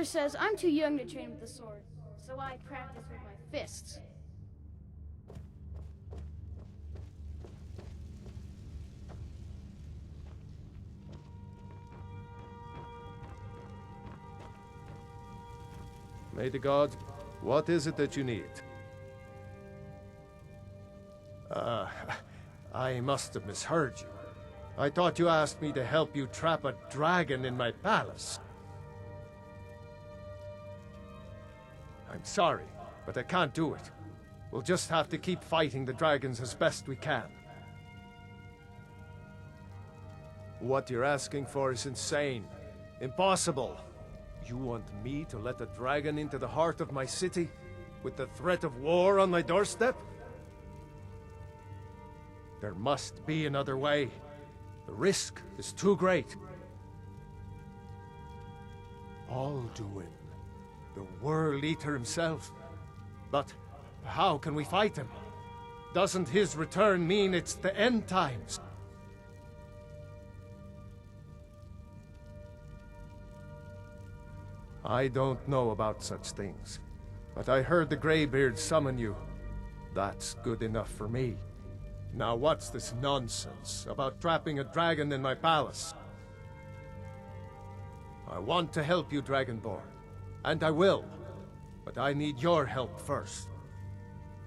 father says I'm too young to train with the sword, so I practice with my fists. May the gods... What is it that you need? I must have misheard you. I thought you asked me to help you trap a dragon in my palace. I'm sorry, but I can't do it. We'll just have to keep fighting the dragons as best we can. What you're asking for is insane. Impossible. You want me to let a dragon into the heart of my city, with the threat of war on my doorstep? There must be another way. The risk is too great. Alduin, the World Eater himself. But how can we fight him? Doesn't his return mean it's the end times? I don't know about such things, but I heard the Greybeard summon you. That's good enough for me. Now what's this nonsense about trapping a dragon in my palace? I want to help you, Dragonborn, and I will, but I need your help first.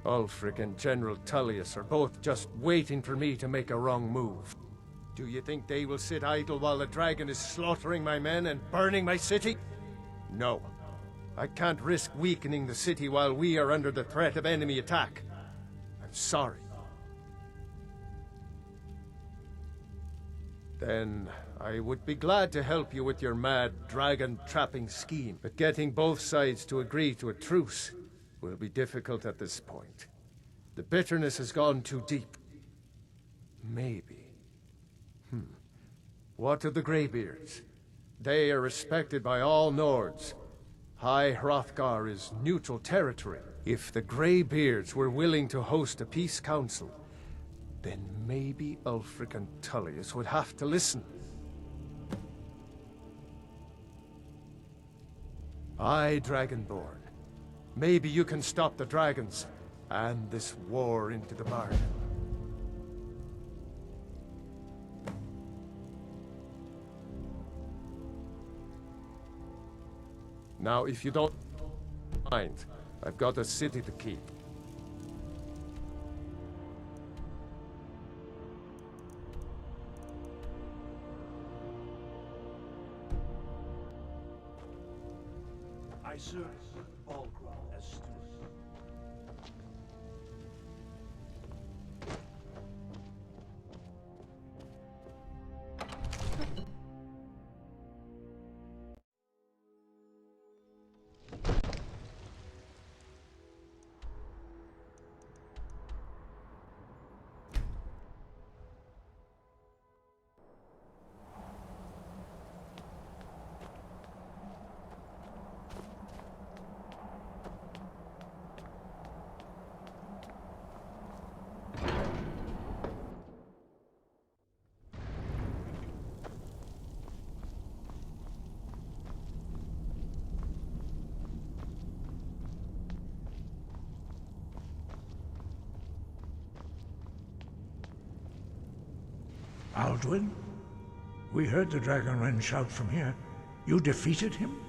Ulfric and General Tullius are both just waiting for me to make a wrong move. Do you think they will sit idle while the dragon is slaughtering my men and burning my city? No. I can't risk weakening the city while we are under the threat of enemy attack. I'm sorry. Then I would be glad to help you with your mad dragon-trapping scheme, but getting both sides to agree to a truce will be difficult at this point. The bitterness has gone too deep. Maybe. What of the Greybeards? They are respected by all Nords. High Hrothgar is neutral territory. If the Greybeards were willing to host a peace council, then maybe Ulfric and Tullius would have to listen. Aye, Dragonborn. Maybe you can stop the dragons, and this war into the bargain. Now, if you don't mind, I've got a city to keep. I serve Balgruul as steward. Alduin? We heard the Dragonren shout from here. You defeated him?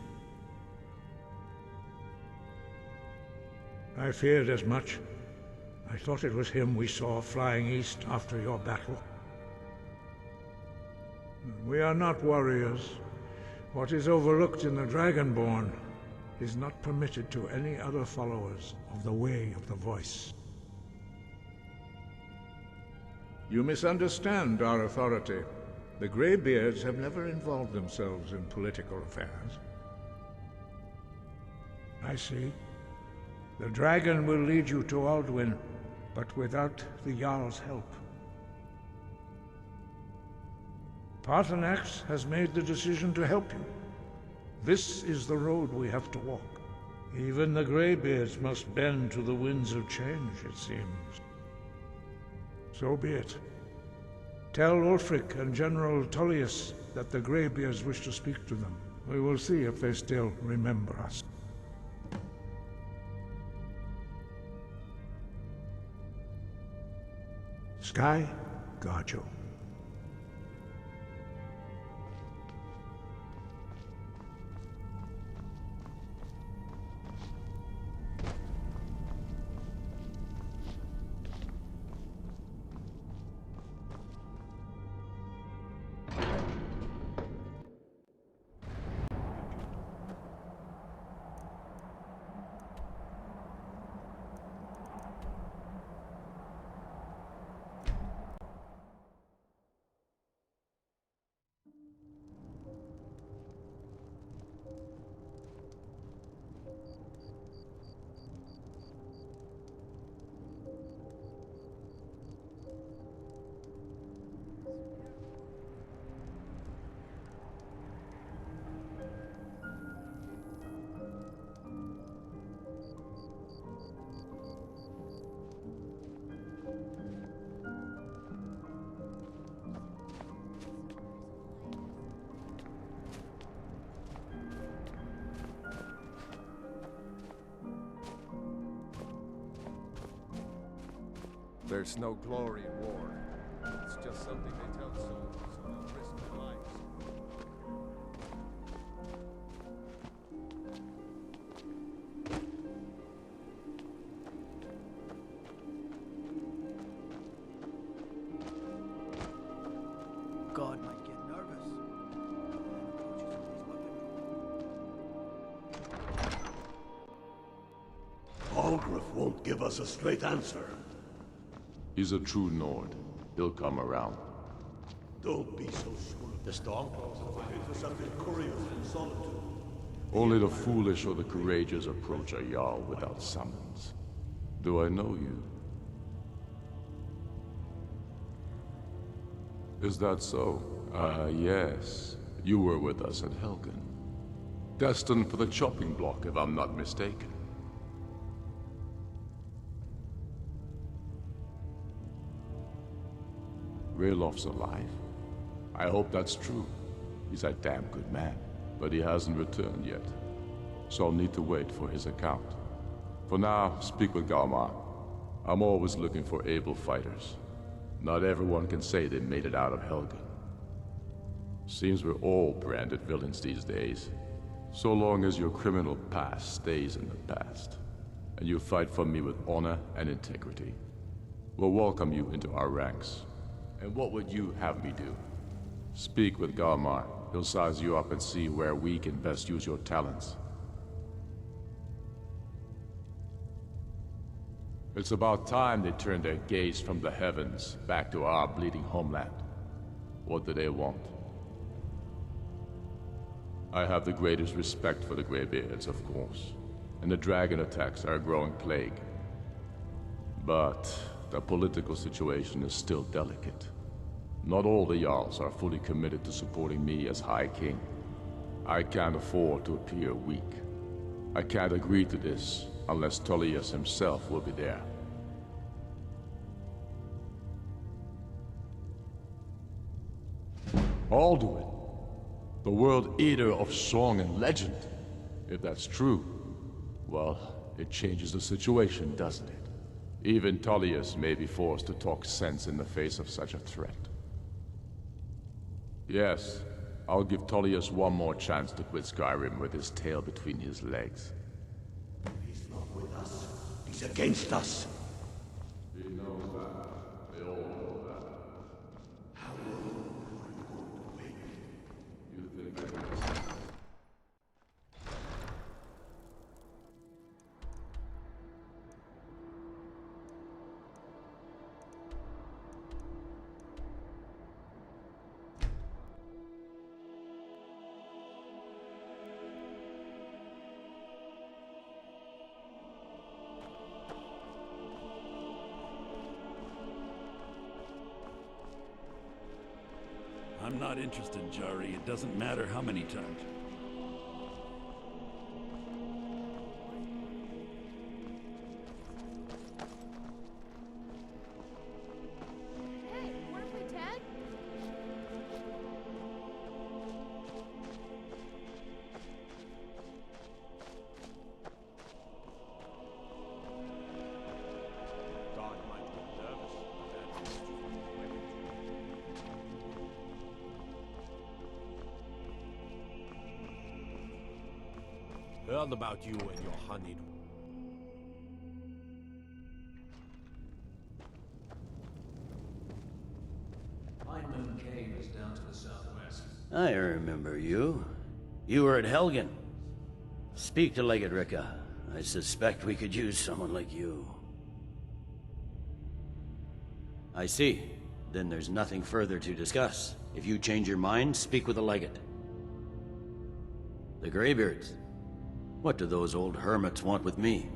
I feared as much. I thought it was him we saw flying east after your battle. We are not warriors. What is overlooked in the Dragonborn is not permitted to any other followers of the Way of the Voice. You misunderstand our authority. The Greybeards have never involved themselves in political affairs. I see. The dragon will lead you to Alduin, but without the Jarl's help. Paarthurnax has made the decision to help you. This is the road we have to walk. Even the Greybeards must bend to the winds of change, it seems. So be it. Tell Ulfric and General Tullius that the Greybeards wish to speak to them. We will see if they still remember us. Sky, guard you. There's no glory in war. It's just something they tell soldiers who will risk their lives. God might get nervous. Balgruuf won't give us a straight answer. He's a true Nord. He'll come around. Don't be so sure of the Stormcloaks have intercepted couriers in Solitude. Only the foolish or the courageous approach a Jarl without summons. Do I know you? Is that so? Yes. You were with us at Helgen. Destined for the chopping block, if I'm not mistaken. Raylof's alive. I hope that's true. He's a damn good man, but he hasn't returned yet. So I'll need to wait for his account. For now, speak with Galmar. I'm always looking for able fighters. Not everyone can say they made it out of Helgen. Seems we're all branded villains these days. So long as your criminal past stays in the past, and you fight for me with honor and integrity, we'll welcome you into our ranks. And what would you have me do? Speak with Galmar. He'll size you up and see where we can best use your talents. It's about time they turned their gaze from the heavens back to our bleeding homeland. What do they want? I have the greatest respect for the Greybeards, of course, and the dragon attacks are a growing plague. But the political situation is still delicate. Not all the Jarls are fully committed to supporting me as High King. I can't afford to appear weak. I can't agree to this unless Tullius himself will be there. Alduin, the World Eater of song and legend. If that's true, well, it changes the situation, doesn't it? Even Tullius may be forced to talk sense in the face of such a threat. Yes, I'll give Tullius one more chance to quit Skyrim with his tail between his legs. He's not with us. He's against us. He knows that. They all know that. How long are you going to wait? You think I can... I'm not interested, Jari. It doesn't matter how many times. Hey, wanna play tag? Heard about you and your honeyed. Moon Cave is down to the southwest. I remember you. You were at Helgen. Speak to Legate Ricka. I suspect we could use someone like you. I see. Then there's nothing further to discuss. If you change your mind, speak with the Legate. The Greybeards. What do those old hermits want with me?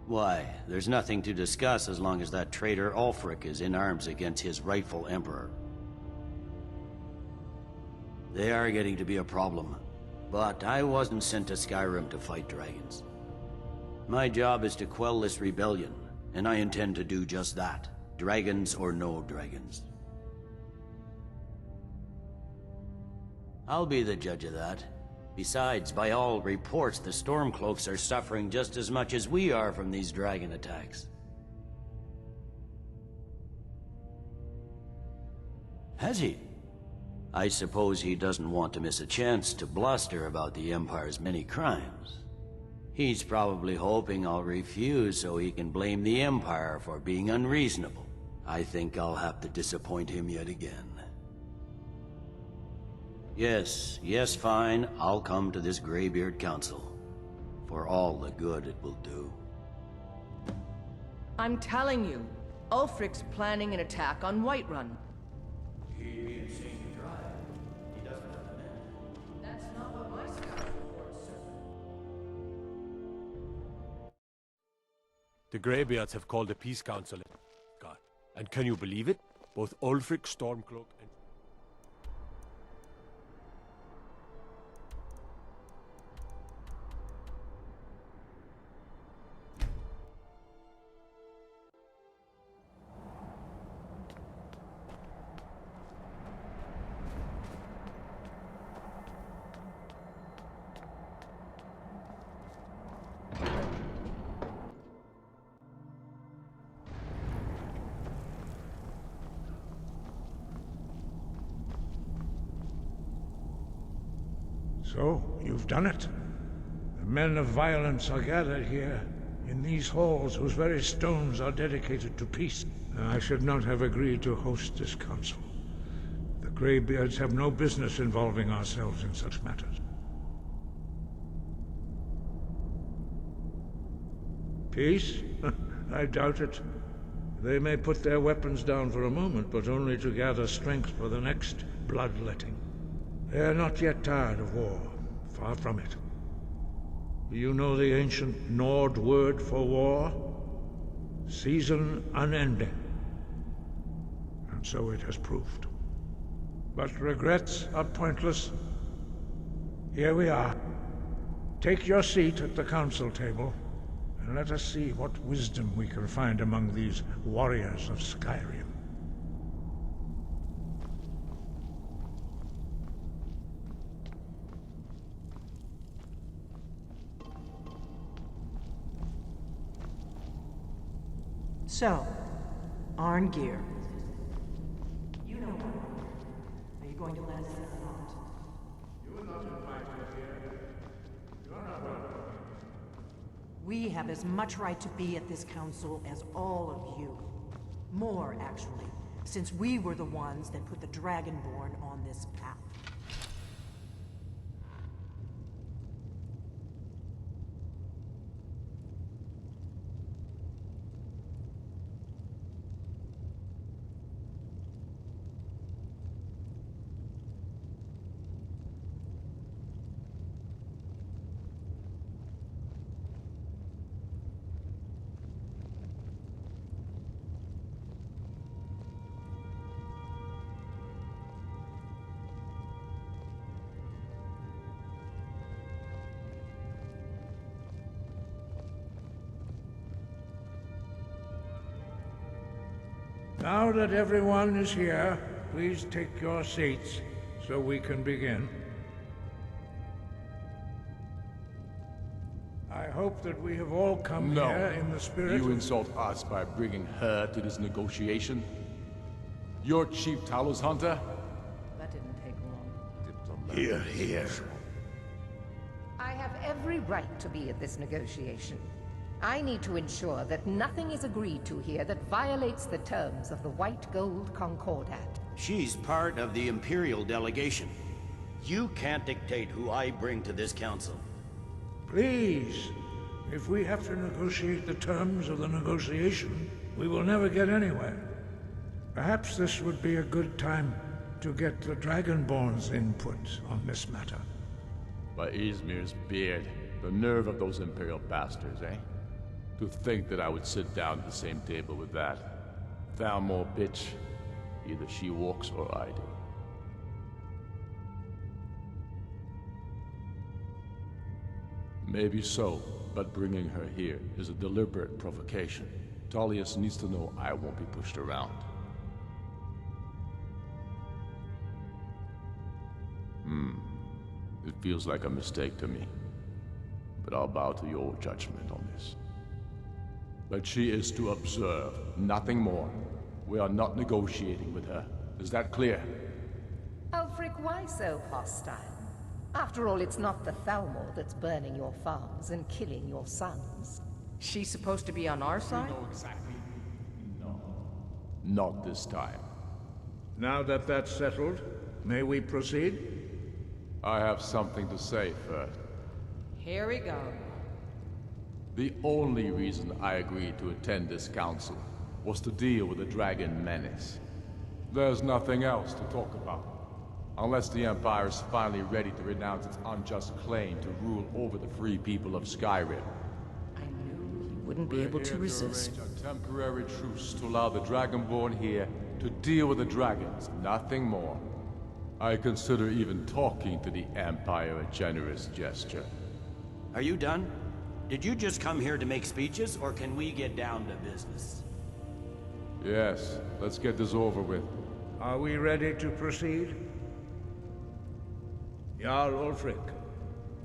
Why, there's nothing to discuss as long as that traitor Ulfric is in arms against his rightful emperor. They are getting to be a problem, but I wasn't sent to Skyrim to fight dragons. My job is to quell this rebellion, and I intend to do just that, dragons or no dragons. I'll be the judge of that. Besides, by all reports, the Stormcloaks are suffering just as much as we are from these dragon attacks. Has he? I suppose he doesn't want to miss a chance to bluster about the Empire's many crimes. He's probably hoping I'll refuse so he can blame the Empire for being unreasonable. I think I'll have to disappoint him yet again. Yes, fine. I'll come to this Greybeard Council. For all the good it will do. I'm telling you, Ulfric's planning an attack on Whiterun. He'd be insane to try. He doesn't have the men. That's not what my scout reports, sir. The Greybeards have called a peace council. God. And can you believe it? Both Ulfric, Stormcloak, and... So, you've done it. The men of violence are gathered here, in these halls whose very stones are dedicated to peace. I should not have agreed to host this council. The Greybeards have no business involving ourselves in such matters. Peace? I doubt it. They may put their weapons down for a moment, but only to gather strength for the next bloodletting. They are not yet tired of war. Far from it. Do you know the ancient Nord word for war? Season unending. And so it has proved. But regrets are pointless. Here we are. Take your seat at the council table, and let us see what wisdom we can find among these warriors of Skyrim. So, Arngeir. You know what? Are you going to let us in or not? You are not invited here. You are not welcome. We have as much right to be at this council as all of you. More, actually, since we were the ones that put the Dragonborn on this path. Now that everyone is here, please take your seats so we can begin. I hope that we have all come here in the spirit You insult us by bringing her to this negotiation? You're Chief Talos Hunter? That didn't take long. Here, here. every right to be at this negotiation. I need to ensure that nothing is agreed to here that violates the terms of the White Gold Concordat. She's part of the Imperial delegation. You can't dictate who I bring to this council. Please, if we have to negotiate the terms of the negotiation, we will never get anywhere. Perhaps this would be a good time to get the Dragonborn's input on this matter. By Izmir's beard, the nerve of those Imperial bastards, eh? To think that I would sit down at the same table with that Thalmor bitch. Either she walks or I do. Maybe so, but bringing her here is a deliberate provocation. Tullius needs to know I won't be pushed around. It feels like a mistake to me. But I'll bow to your judgment on this. But she is to observe, nothing more. We are not negotiating with her. Is that clear? Ulfric, why so hostile? After all, it's not the Thalmor that's burning your farms and killing your sons. She's supposed to be on our side? Exactly. No. Not this time. Now that that's settled, may we proceed? I have something to say first. Here we go. The only reason I agreed to attend this council was to deal with the dragon menace. There's nothing else to talk about. Unless the Empire is finally ready to renounce its unjust claim to rule over the free people of Skyrim. I knew he wouldn't be able to resist. Arrange a temporary truce to allow the Dragonborn here to deal with the dragons, nothing more. I consider even talking to the Empire a generous gesture. Are you done? Did you just come here to make speeches, or can we get down to business? Yes, let's get this over with. Are we ready to proceed? Jarl Ulfric,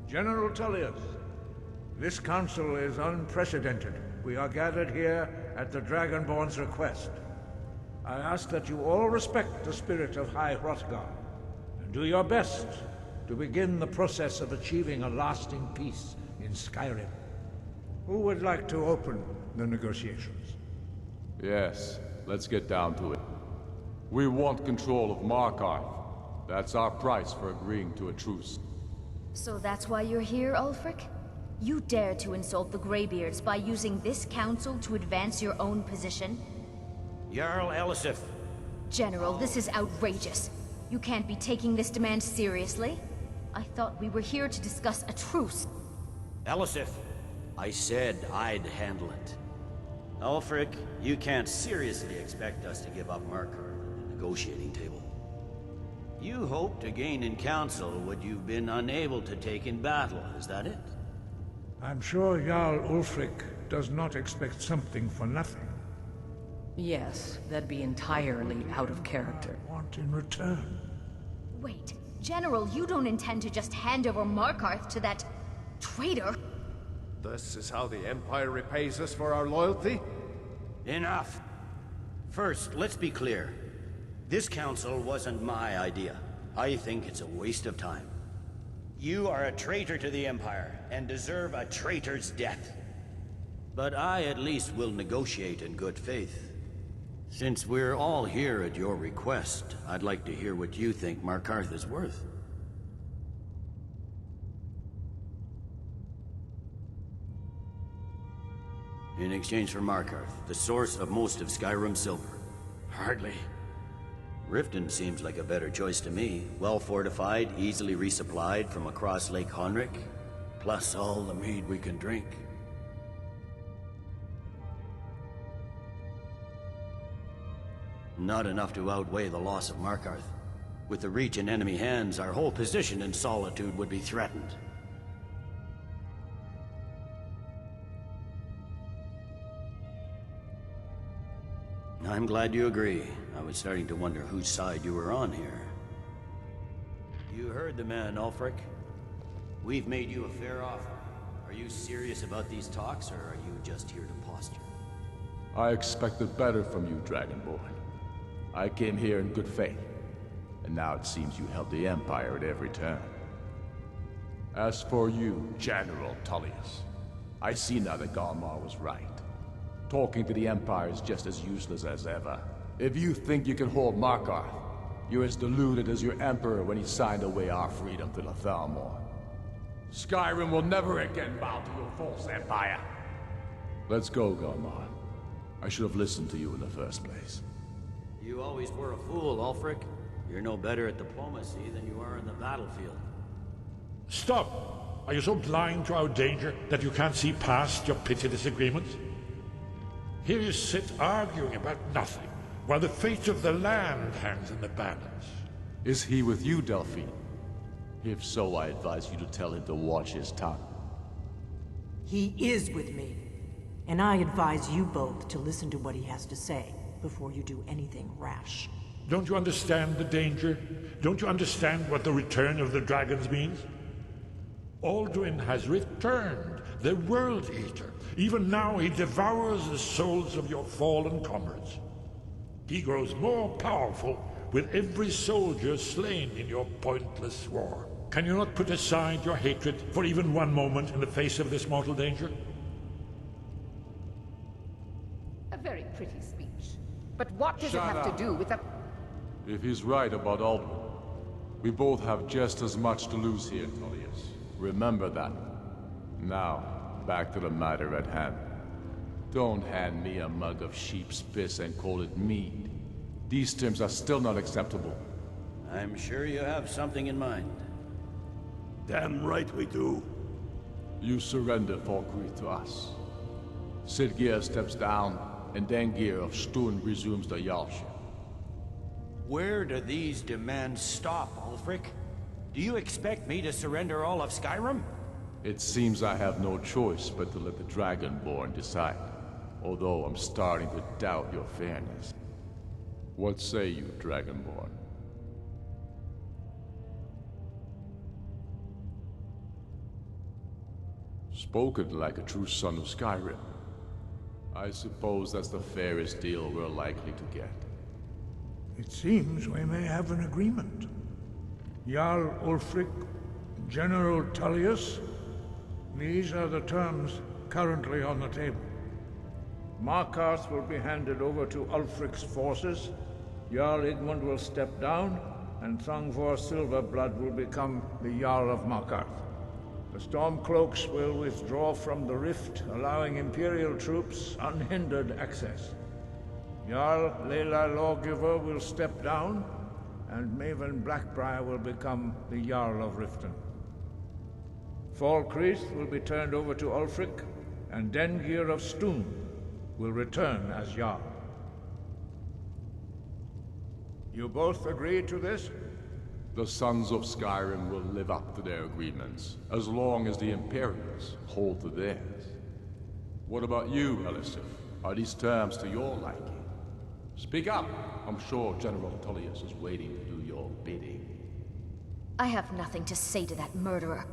General Tullius, this council is unprecedented. We are gathered here at the Dragonborn's request. I ask that you all respect the spirit of High Hrothgar, and do your best to begin the process of achieving a lasting peace in Skyrim. Who would like to open the negotiations? Yes, let's get down to it. We want control of Markarth. That's our price for agreeing to a truce. So that's why you're here, Ulfric? You dare to insult the Greybeards by using this council to advance your own position? Jarl Elisif. General, this is outrageous. You can't be taking this demand seriously. I thought we were here to discuss a truce. Elisif, I said I'd handle it. Ulfric, you can't seriously expect us to give up Markarth at the negotiating table. You hope to gain in council what you've been unable to take in battle, is that it? I'm sure Jarl Ulfric does not expect something for nothing. Yes, that'd be entirely out of character. Want in return? Wait, General, you don't intend to just hand over Markarth to that traitor? This is how the Empire repays us for our loyalty? Enough! First, let's be clear. This council wasn't my idea. I think it's a waste of time. You are a traitor to the Empire, and deserve a traitor's death. But I at least will negotiate in good faith. Since we're all here at your request, I'd like to hear what you think Markarth is worth. In exchange for Markarth, the source of most of Skyrim's silver. Hardly. Riften seems like a better choice to me. Well fortified, easily resupplied from across Lake Honric, plus all the mead we can drink. Not enough to outweigh the loss of Markarth. With the Reach in enemy hands, our whole position in Solitude would be threatened. I'm glad you agree. I was starting to wonder whose side you were on here. You heard the man, Ulfric. We've made you a fair offer. Are you serious about these talks, or are you just here to posture? I expected better from you, Dragonborn. I came here in good faith, and now it seems you help the Empire at every turn. As for you, General Tullius, I see now that Galmar was right. Talking to the Empire is just as useless as ever. If you think you can hold Markarth, you're as deluded as your Emperor when he signed away our freedom to the Thalmor. Skyrim will never again bow to your false empire. Let's go, Galmar. I should have listened to you in the first place. You always were a fool, Ulfric. You're no better at diplomacy than you are in the battlefield. Stop! Are you so blind to our danger that you can't see past your petty disagreements? Here you sit arguing about nothing, while the fate of the land hangs in the balance. Is he with you, Delphine? If so, I advise you to tell him to watch his tongue. He is with me. And I advise you both to listen to what he has to say before you do anything rash. Don't you understand the danger? Don't you understand what the return of the dragons means? Alduin has returned, the World Eater. Even now he devours the souls of your fallen comrades. He grows more powerful with every soldier slain in your pointless war. Can you not put aside your hatred for even one moment in the face of this mortal danger? A very pretty speech. But what does it have to do with the... If he's right about Alduin, we both have just as much to lose here, Tullius. Remember that. Now, back to the matter at hand. Don't hand me a mug of sheep's piss and call it mead. These terms are still not acceptable. I'm sure you have something in mind. Damn right we do. You surrender Falkreath to us. Sidgeir steps down, and Dengir of Stun resumes the Jarlship. Where do these demands stop, Ulfric? Do you expect me to surrender all of Skyrim? It seems I have no choice but to let the Dragonborn decide. Although I'm starting to doubt your fairness. What say you, Dragonborn? Spoken like a true son of Skyrim. I suppose that's the fairest deal we're likely to get. It seems we may have an agreement. Jarl Ulfric, General Tullius, these are the terms currently on the table. Markarth will be handed over to Ulfric's forces, Jarl Igmund will step down, and Thongvor Silverblood will become the Jarl of Markarth. The Stormcloaks will withdraw from the rift, allowing Imperial troops unhindered access. Jarl Leila Lawgiver will step down, and Maven Blackbriar will become the Jarl of Riften. Falkreath will be turned over to Ulfric, and Dengir of Stun will return as Jarl. You both agree to this? The Sons of Skyrim will live up to their agreements, as long as the Imperials hold to theirs. What about you, Elisif? Are these terms to your liking? Speak up! I'm sure General Tullius is waiting to do your bidding. I have nothing to say to that murderer.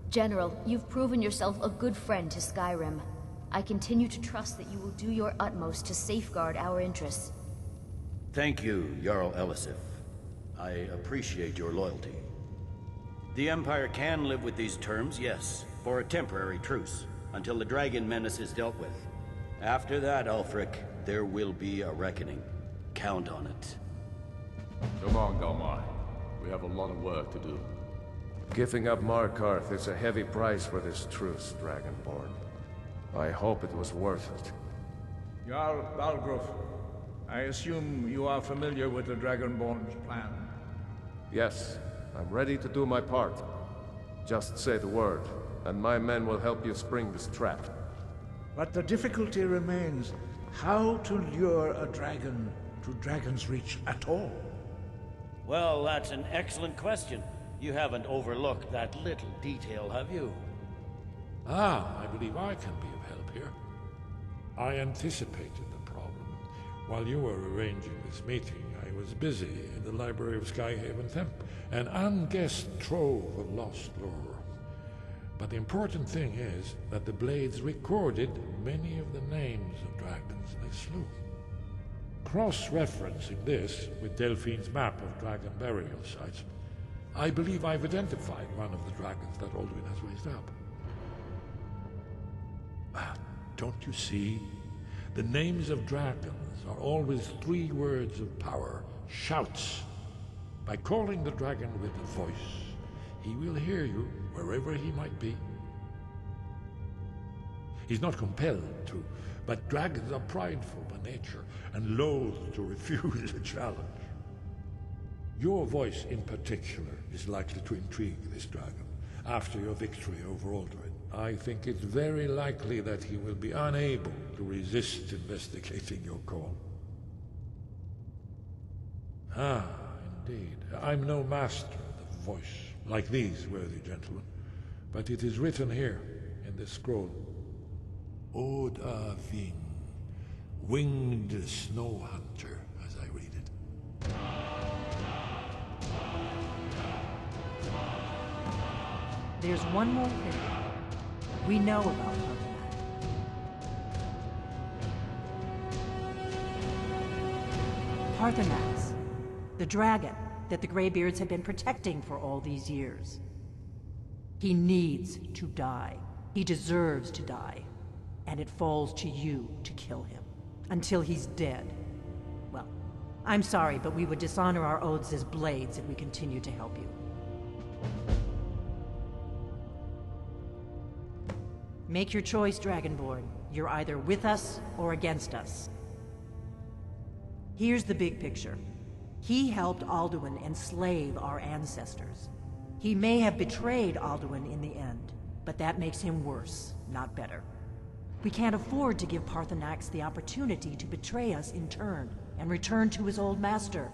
General, you've proven yourself a good friend to Skyrim. I continue to trust that you will do your utmost to safeguard our interests. Thank you, Jarl Elisif. I appreciate your loyalty. The Empire can live with these terms, yes, for a temporary truce, until the dragon menace is dealt with. After that, Ulfric, there will be a reckoning. Count on it. Come on, Galmar. We have a lot of work to do. Giving up Markarth is a heavy price for this truce, Dragonborn. I hope it was worth it. Jarl Balgruuf, I assume you are familiar with the Dragonborn's plan. Yes, I'm ready to do my part. Just say the word, and my men will help you spring this trap. But the difficulty remains how to lure a dragon to Dragon's Reach at all. Well, that's an excellent question. You haven't overlooked that little detail, have you? I believe I can be of help here. I anticipated the problem. While you were arranging this meeting, I was busy in the library of Skyhaven Temp, an unguessed trove of lost lore. But the important thing is that the Blades recorded many of the names of dragons they slew. Cross-referencing this with Delphine's map of dragon burial sites, I believe I've identified one of the dragons that Alduin has raised up. Don't you see? The names of dragons are always 3 words of power, shouts. By calling the dragon with a voice, he will hear you wherever he might be. He's not compelled to, but dragons are prideful by nature and loath to refuse a challenge. Your voice in particular is likely to intrigue this dragon after your victory over Alduin. I think it's very likely that he will be unable to resist investigating your call. Ah, indeed. I'm no master of the voice, like these worthy gentlemen, but it is written here in this scroll. Oda Ving, winged snow hunter, as I read it. There's one more thing we know about Parthenax. Parthenax, the dragon that the Greybeards have been protecting for all these years. He needs to die. He deserves to die. And it falls to you to kill him. Until he's dead. Well, I'm sorry, but we would dishonor our oaths as blades if we continue to help you. Make your choice, Dragonborn. You're either with us or against us. Here's the big picture. He helped Alduin enslave our ancestors. He may have betrayed Alduin in the end, but that makes him worse, not better. We can't afford to give Parthenax the opportunity to betray us in turn and return to his old master.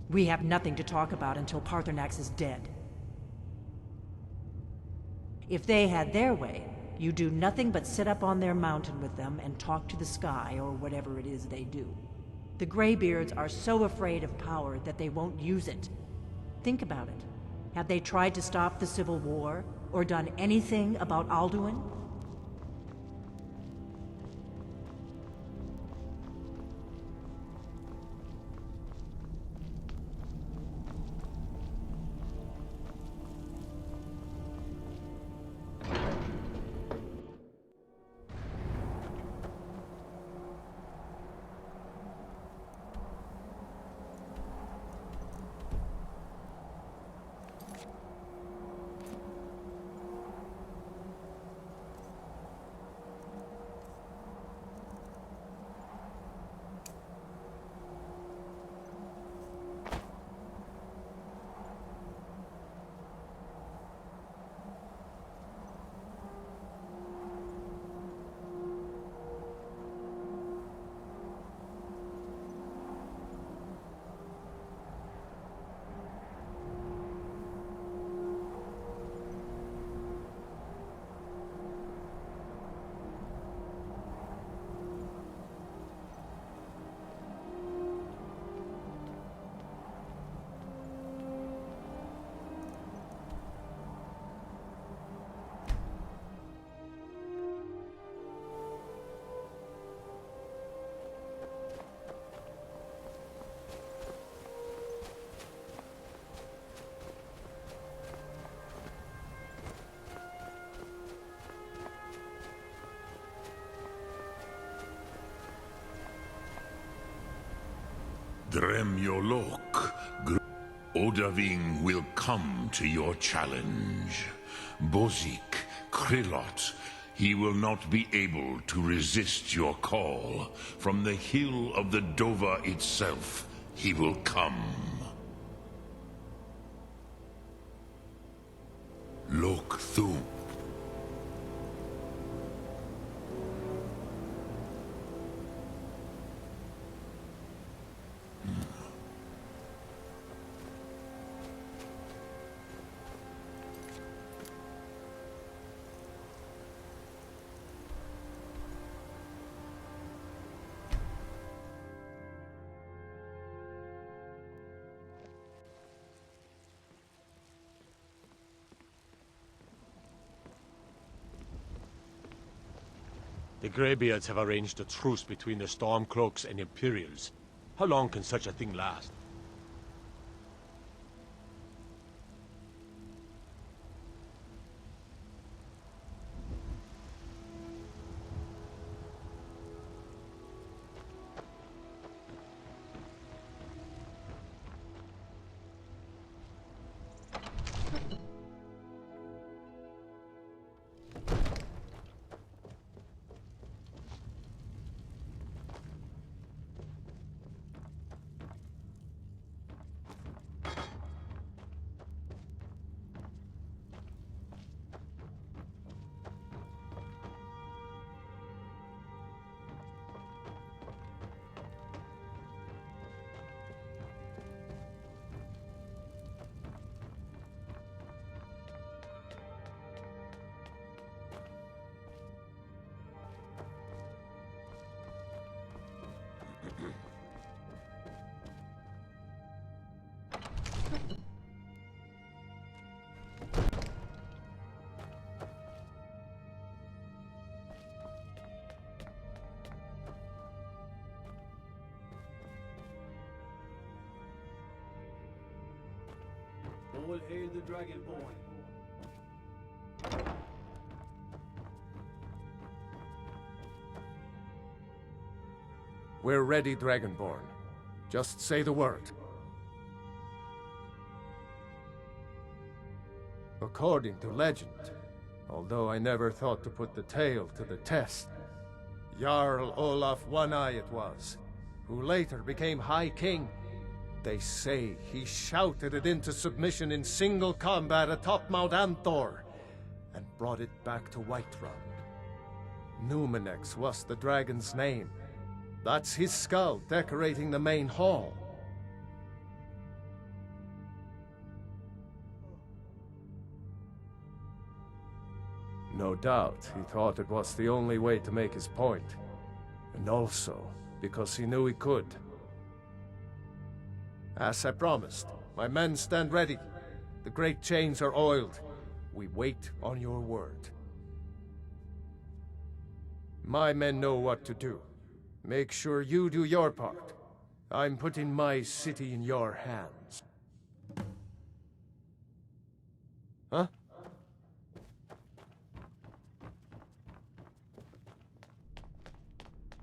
We have nothing to talk about until Paarthurnax is dead. If they had their way, you do nothing but sit up on their mountain with them and talk to the sky, or whatever it is they do. The Greybeards are so afraid of power that they won't use it. Think about it. Have they tried to stop the Civil War, or done anything about Alduin? Dremjolok, Odaving will come to your challenge. Bozik, Krillot, he will not be able to resist your call. From the hill of the Dova itself, he will come. Lok Thu. The Greybeards have arranged a truce between the Stormcloaks and Imperials. How long can such a thing last? All hail the Dragonborn. We're ready, Dragonborn. Just say the word. According to legend, although I never thought to put the tale to the test, Jarl Olaf One-Eye it was, who later became High King. They say he shouted it into submission in single combat atop Mount Anthor, and brought it back to Whiterun. Numenex was the dragon's name. That's his skull decorating the main hall. No doubt, he thought it was the only way to make his point. And also, because he knew he could. As I promised, my men stand ready. The great chains are oiled. We wait on your word. My men know what to do. Make sure you do your part. I'm putting my city in your hands. Huh?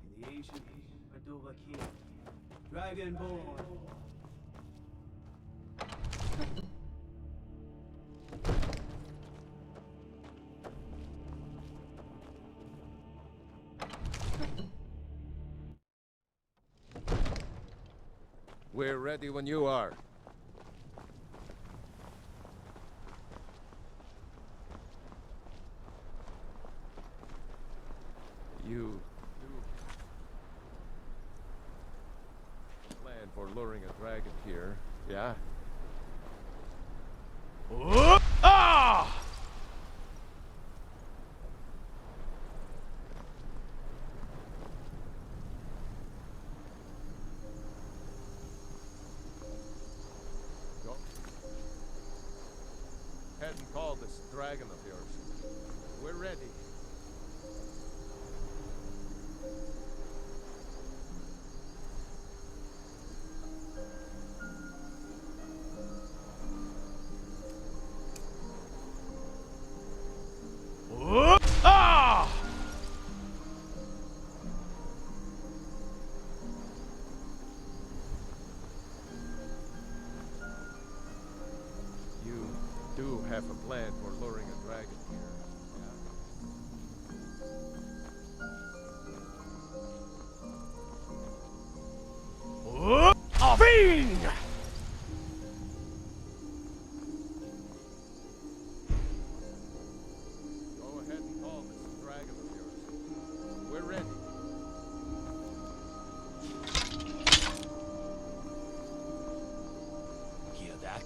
In the ancient Padova king, Dragonborn. We're ready when you are. You plan for luring a dragon here, yeah? Ah! Go. Head and call this dragon of yours. We're ready. Ah! You do have a plan for luring a dragon here, yeah? A fiend! Go ahead and call this dragon of yours. We're ready. Hear that?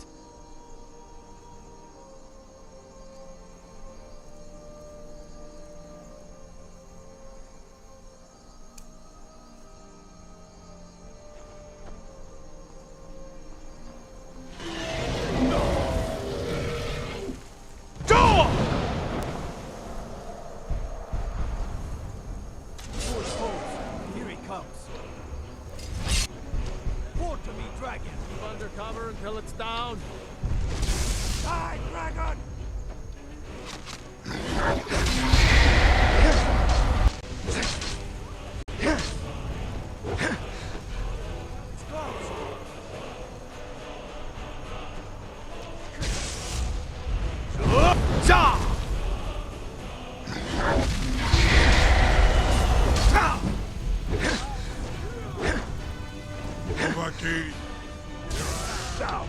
Here he comes. Report to me, dragon. Keep under cover until it's down. Die, dragon! It's close. Overkey. Down.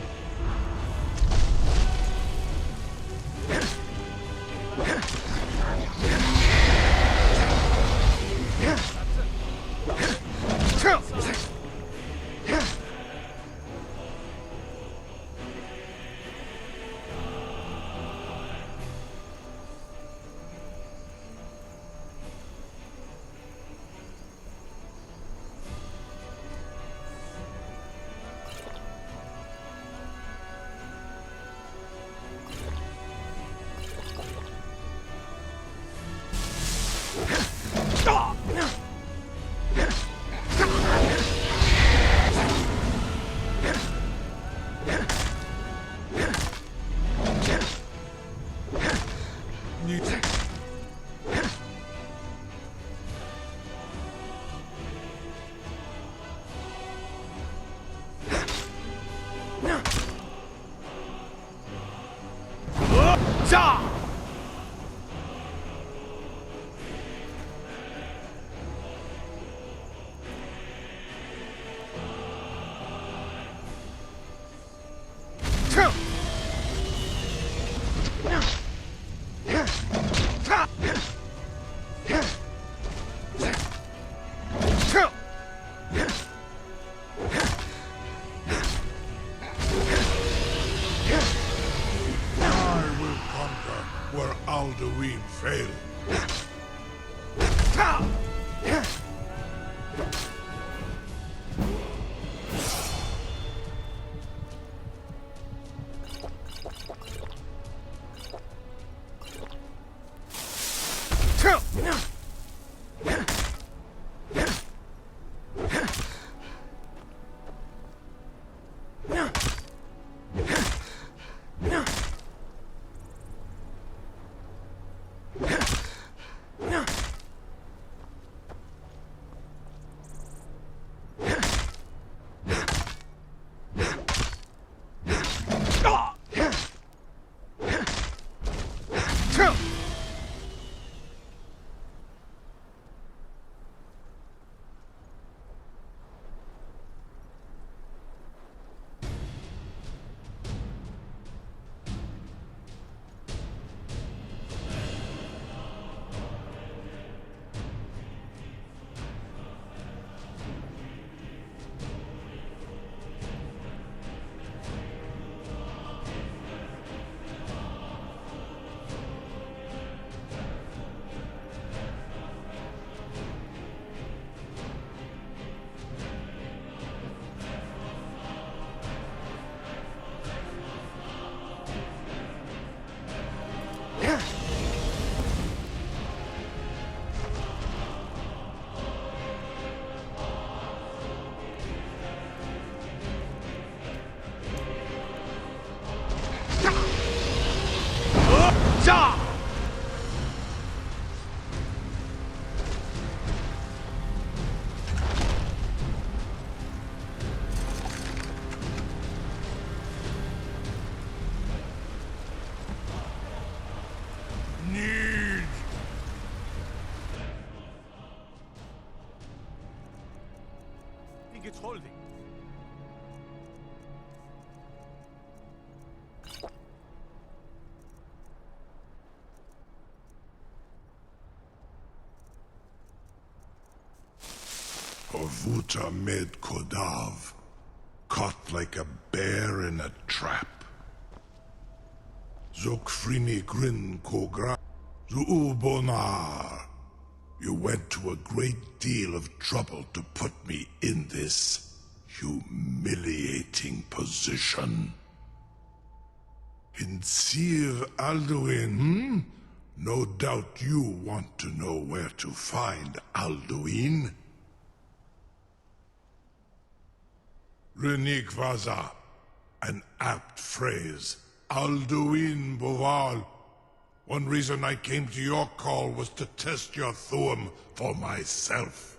I will conquer. Alduin fail? It's holding. Orvuta med Kodav, caught like a bear in a trap. Zokfrini grin kogra, Zuubonar. You went to a great deal of trouble to put me in this humiliating position. Hinsir Alduin, No doubt you want to know where to find Alduin. Renik Vaza, an apt phrase. Alduin Boval. One reason I came to your call was to test your Thuum for myself.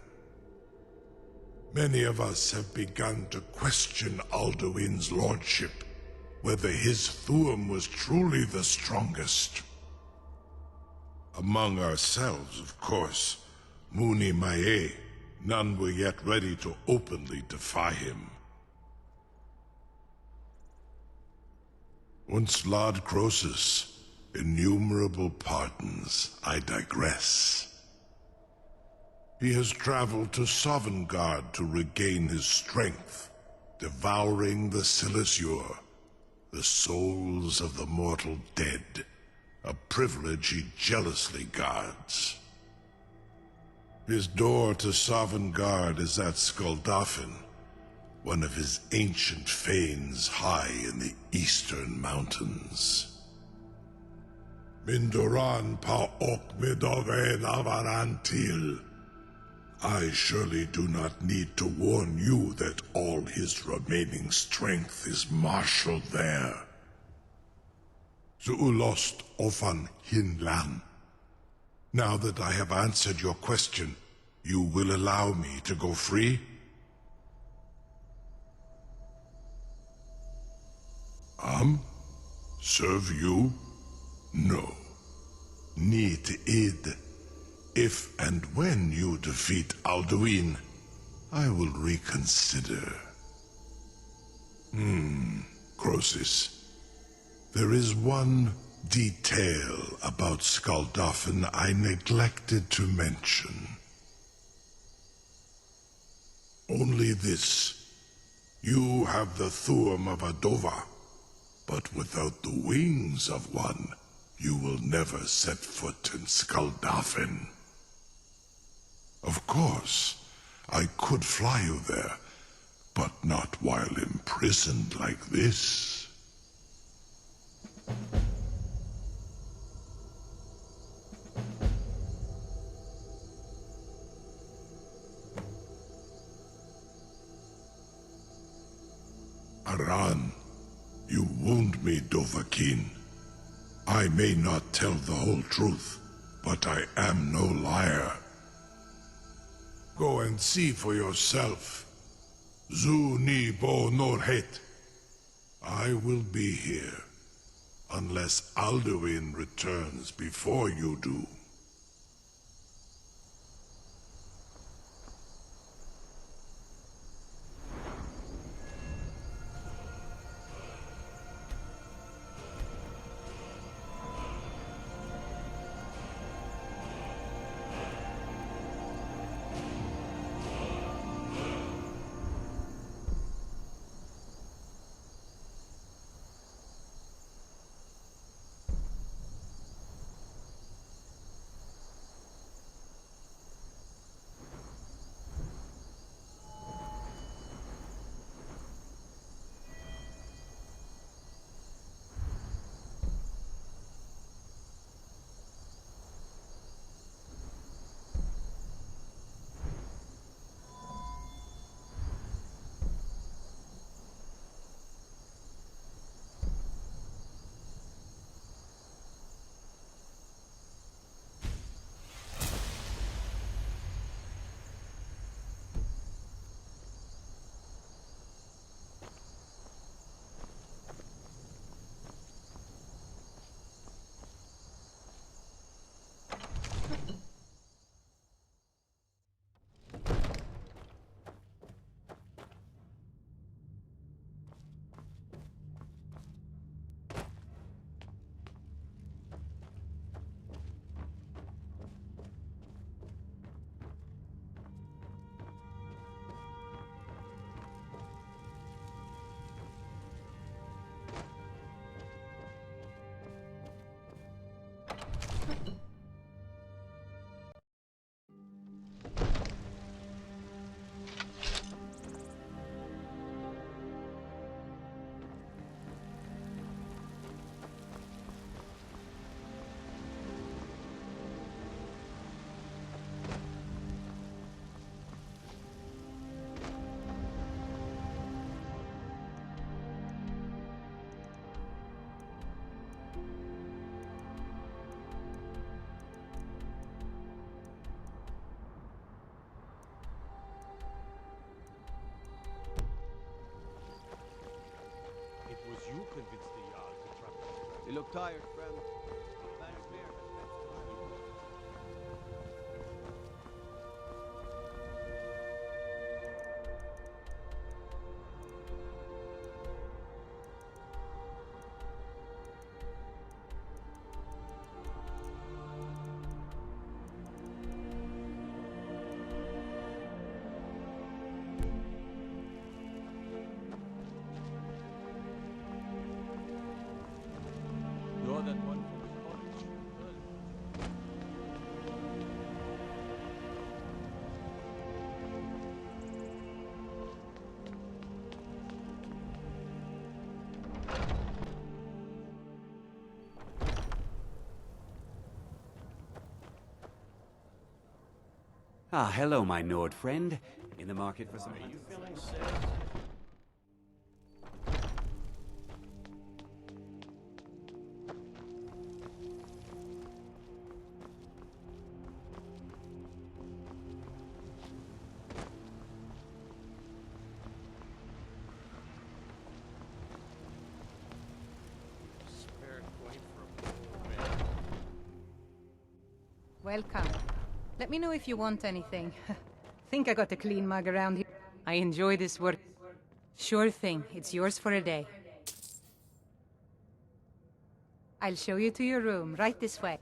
Many of us have begun to question Alduin's lordship, whether his Thuum was truly the strongest. Among ourselves, of course, Muni Mae, none were yet ready to openly defy him. Once Lord Croesus, innumerable pardons, I digress. He has traveled to Sovngarde to regain his strength, devouring the Silesure, the souls of the mortal dead, a privilege he jealously guards. His door to Sovngarde is at Skuldafn, one of his ancient fanes high in the eastern mountains. Mindoran pa ok midove navarantil. I surely do not need to warn you that all his remaining strength is marshaled there. Zuulost ofan hinlan. Now that I have answered your question, you will allow me to go free? Serve you? No. Need id. If and when you defeat Alduin, I will reconsider. Croesus. There is one detail about Skuldafn I neglected to mention. Only this. You have the Thuum of Adova, but without the wings of one, you will never set foot in Skuldafn. Of course, I could fly you there, but not while imprisoned like this. Aran, you wound me, Dovahkiin. I may not tell the whole truth, but I am no liar. Go and see for yourself. Zu ni bo norhet. I will be here, unless Alduin returns before you do. You convinced the Jarl to trap us. You look tired, friend. You're that one from the college. Ah, hello, my Nord friend. In the market for some... Are you feeling sick? Welcome. Let me know if you want anything. Think I got a clean mug around here. I enjoy this work. Sure thing. It's yours for a day. I'll show you to your room, right this way.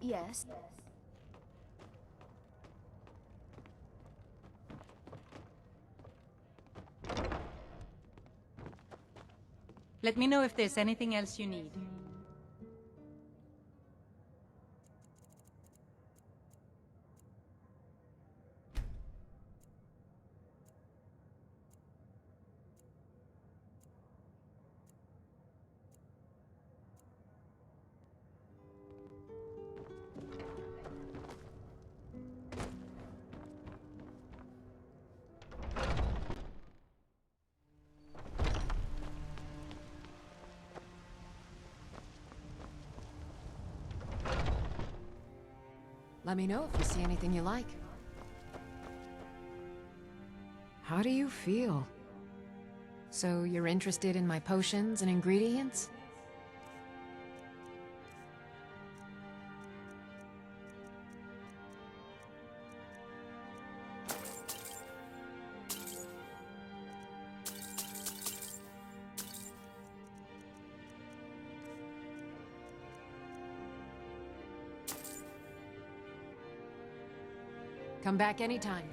Yes. Let me know if there's anything else you need. Let me know if you see anything you like. How do you feel? So you're interested in my potions and ingredients? Come back anytime.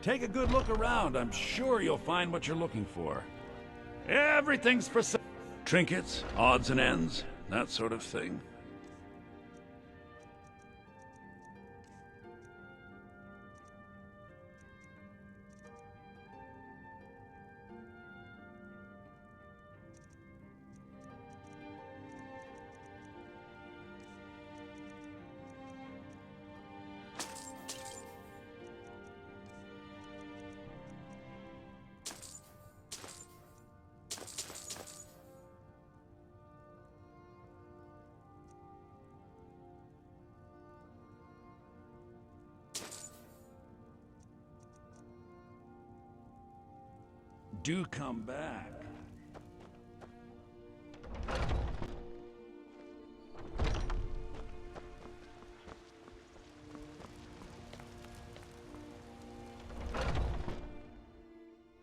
Take a good look around. I'm sure you'll find what you're looking for. Everything's for sale. Trinkets, odds and ends, that sort of thing. Do come back.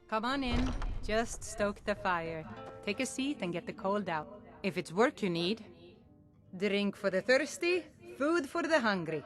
Come on in. Just stoke the fire. Take a seat and get the cold out. If it's work you need, drink for the thirsty, food for the hungry.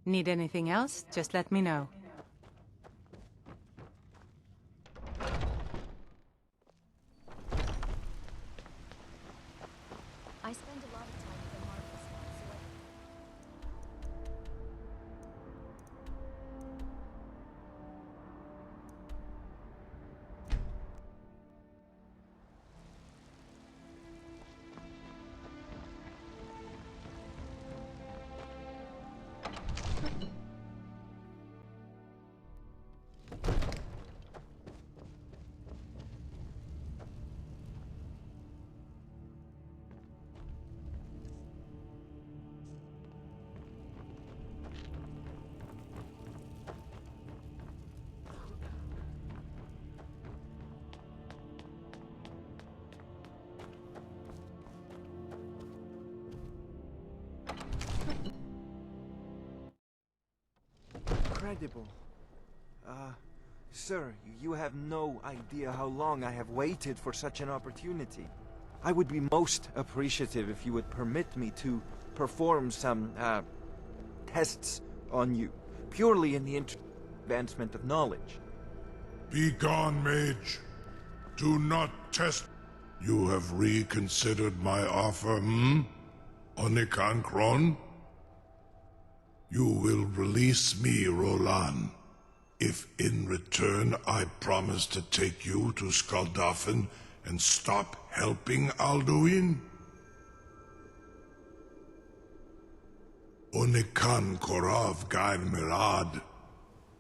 Need anything else? Just let me know. I spend a lot of time at the market spot, so Incredible. Sir, you have no idea how long I have waited for such an opportunity. I would be most appreciative if you would permit me to perform some, tests on you, purely in the advancement of knowledge. Begone, mage. Do not test. You have reconsidered my offer, Onikan Kron? You will release me, Roland, if in return I promise to take you to Skuldafn and stop helping Alduin? Onikan Korav Gain Mirad.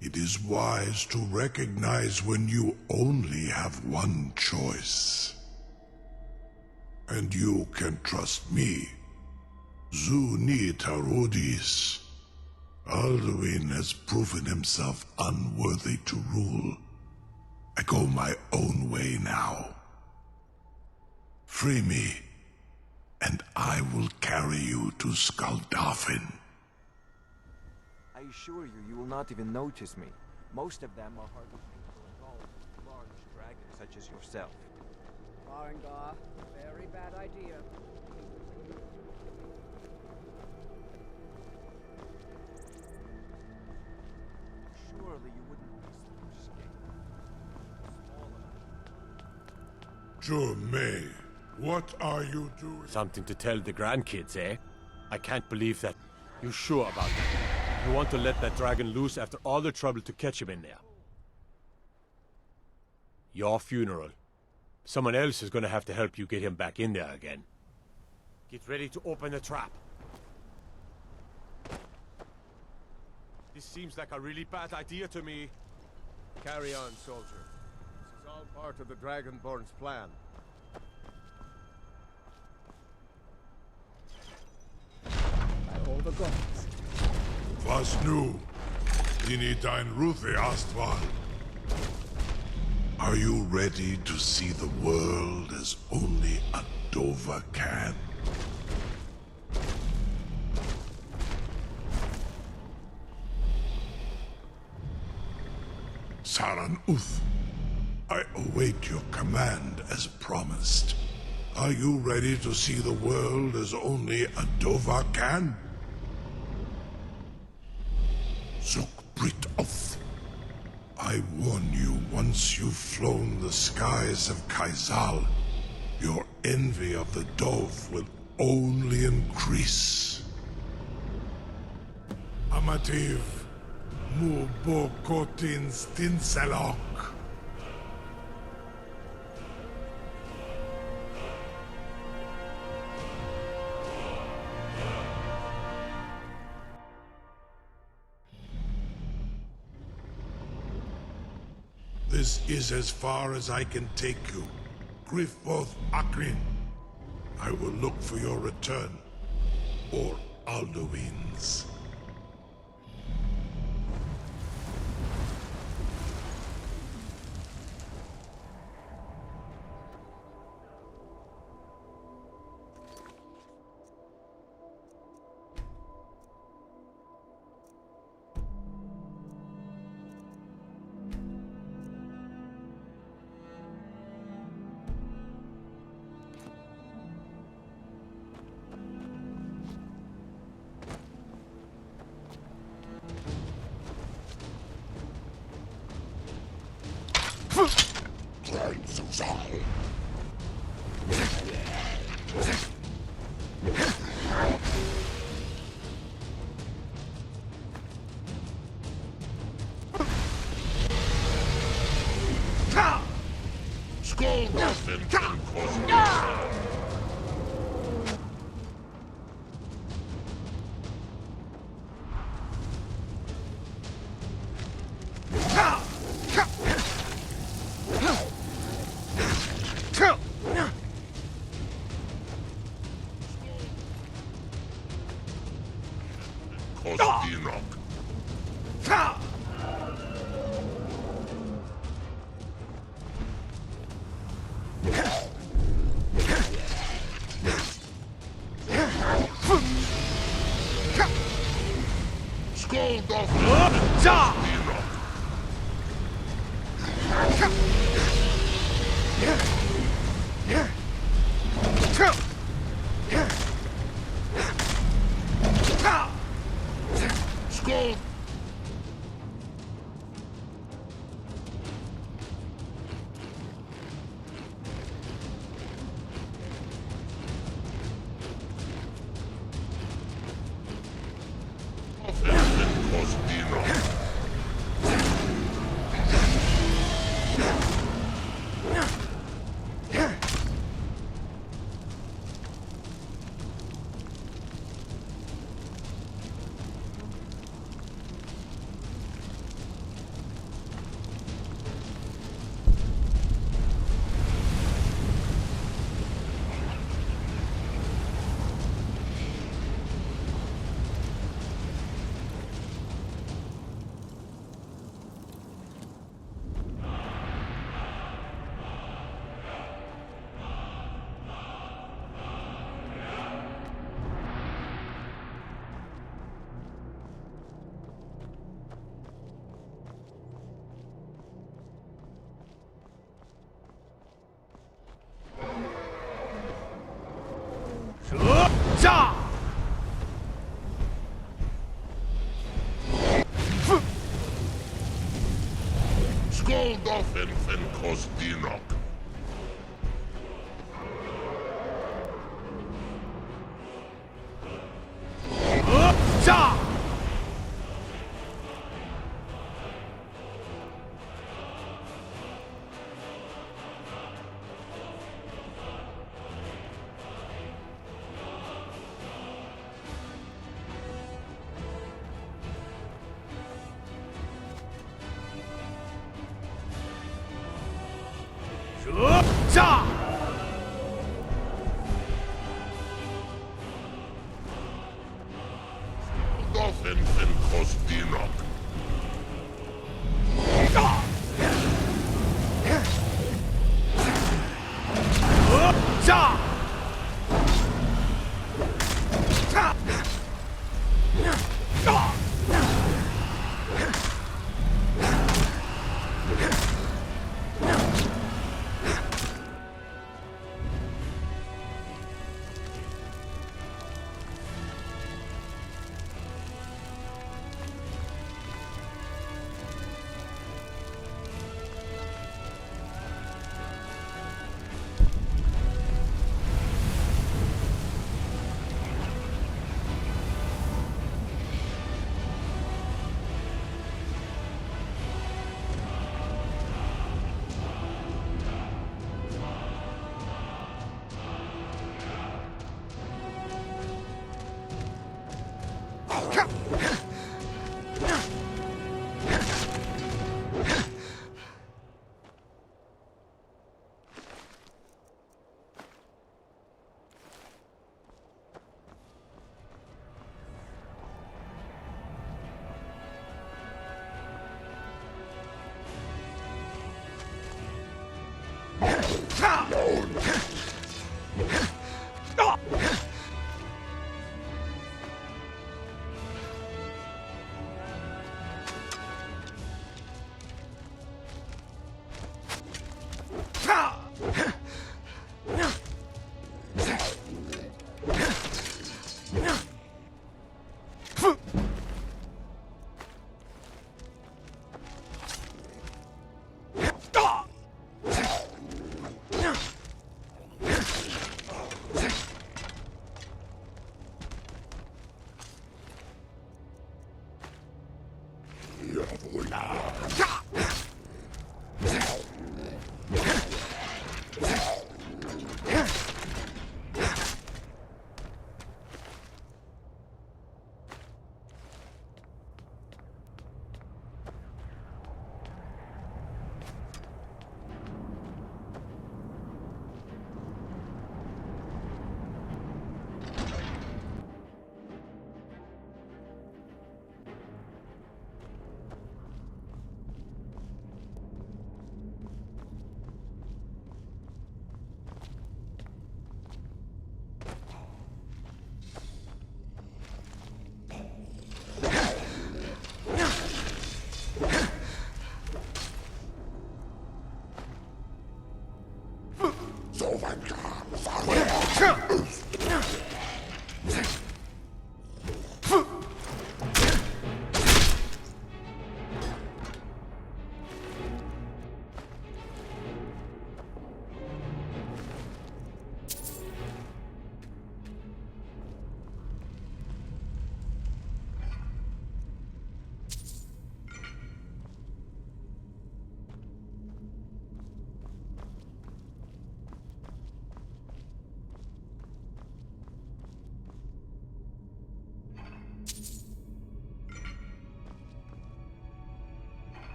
It is wise to recognize when you only have one choice. And you can trust me. Zuni Tarudis. Alduin has proven himself unworthy to rule. I go my own way now. Free me, and I will carry you to Skuldafn. I assure you, you will not even notice me. Most of them are hardly people at all. Large dragons such as yourself. Farengar, very bad idea. Surely you wouldn't risk your skin. Jumei, what are you doing? Something to tell the grandkids, eh? I can't believe that. You sure about that? You want to let that dragon loose after all the trouble to catch him in there? Your funeral. Someone else is gonna have to help you get him back in there again. Get ready to open the trap. This seems like a really bad idea to me. Carry on, soldier. This is all part of the Dragonborn's plan. By all the gods. Was nu? Dini dein Ruthi Astval. Are you ready to see the world as only a Dova can? Saran Uth, I await your command as promised. Are you ready to see the world as only a Dova can? Zukbrit Uth, I warn you, once you've flown the skies of Kaizal, your envy of the Dove will only increase. Amativ, Mubo Kotin Stinselok. This is as far as I can take you. Griffboth Akrin. I will look for your return. Or Alduin's. Kosdino. Skoldofen fen Kosdinok. Dolphin fen Kosdinok.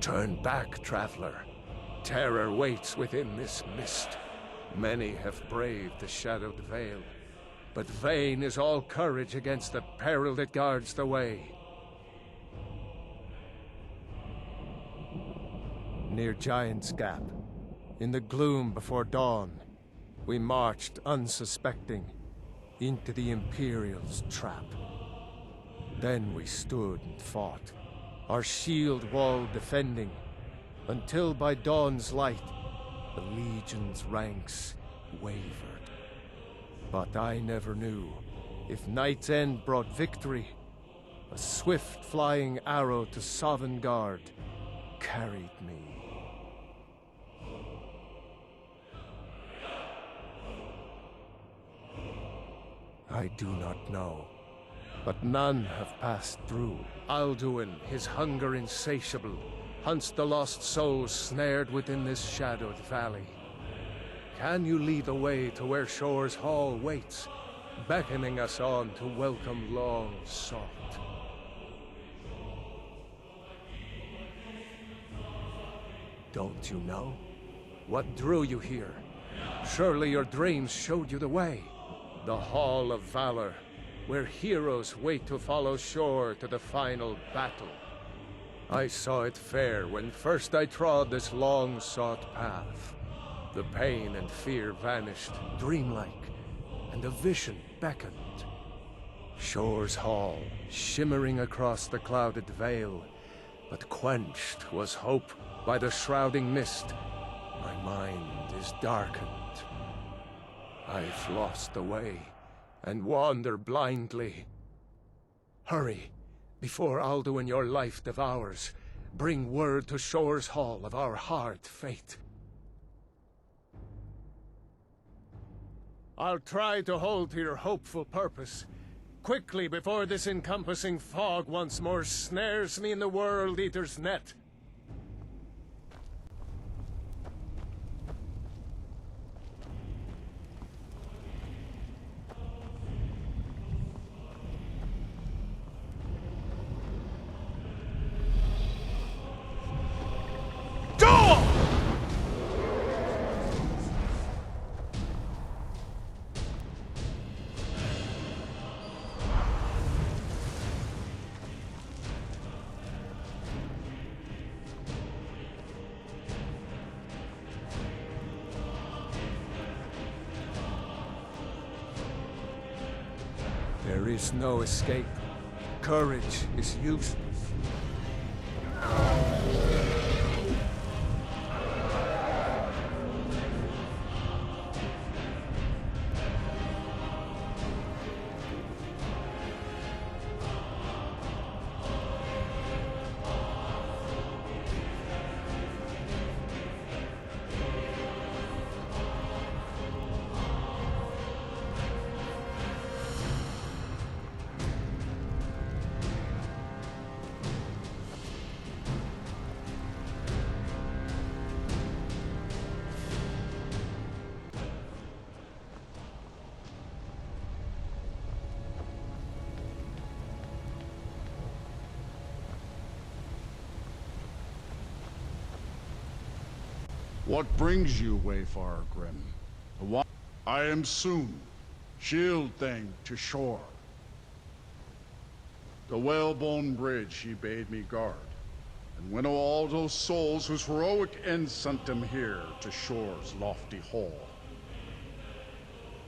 Turn back, traveler. Terror waits within this mist. Many have braved the shadowed veil, but vain is all courage against the peril that guards the way. Near Giant's Gap, in the gloom before dawn, we marched unsuspecting into the Imperial's trap. Then we stood and fought, our shield wall defending, until by dawn's light, the Legion's ranks wavered. But I never knew if Night's End brought victory, a swift flying arrow to Sovngarde carried me. I do not know, but none have passed through. Alduin, his hunger insatiable, hunts the lost souls snared within this shadowed valley. Can you lead the way to where Shore's Hall waits, beckoning us on to welcome long sought? Don't you know? What drew you here? Surely your dreams showed you the way. The Hall of Valor, where heroes wait to follow Shore to the final battle. I saw it fair when first I trod this long-sought path. The pain and fear vanished, dreamlike, and a vision beckoned. Shore's Hall, shimmering across the clouded veil, but quenched was hope by the shrouding mist. My mind is darkened. I've lost the way, and wander blindly. Hurry, before Alduin your life devours. Bring word to Shore's Hall of our hard fate. I'll try to hold to your hopeful purpose. Quickly, before this encompassing fog once more snares me in the World Eater's net. There is no escape. Courage is useless. What brings you, Wayfarer Grim? I am soon, shield thing to Shore. The whalebone bridge he bade me guard, and winnow all those souls whose heroic end sent them here to Shore's lofty hall.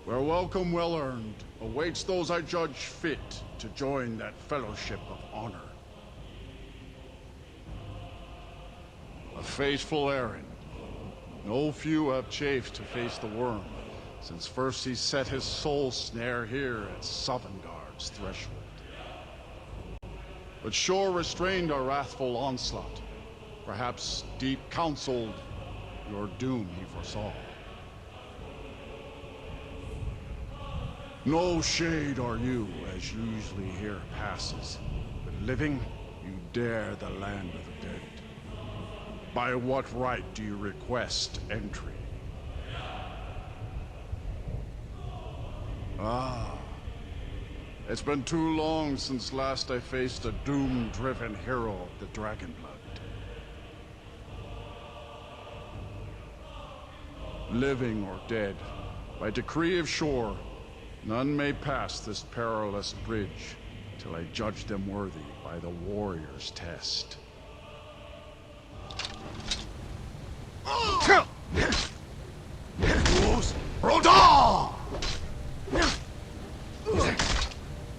Where welcome well earned awaits those I judge fit to join that fellowship of honor. A fateful errand. No few have chafed to face the worm, since first he set his soul snare here at Sovngarde's threshold. But Shore restrained our wrathful onslaught. Perhaps deep counseled, your doom he foresaw. No shade are you, as usually here passes, but living, you dare the land of the dead. By what right do you request entry? Ah, it's been too long since last I faced a doom-driven hero of the Dragonblood. living or dead, by decree of Shore, none may pass this perilous bridge till I judge them worthy by the warrior's test.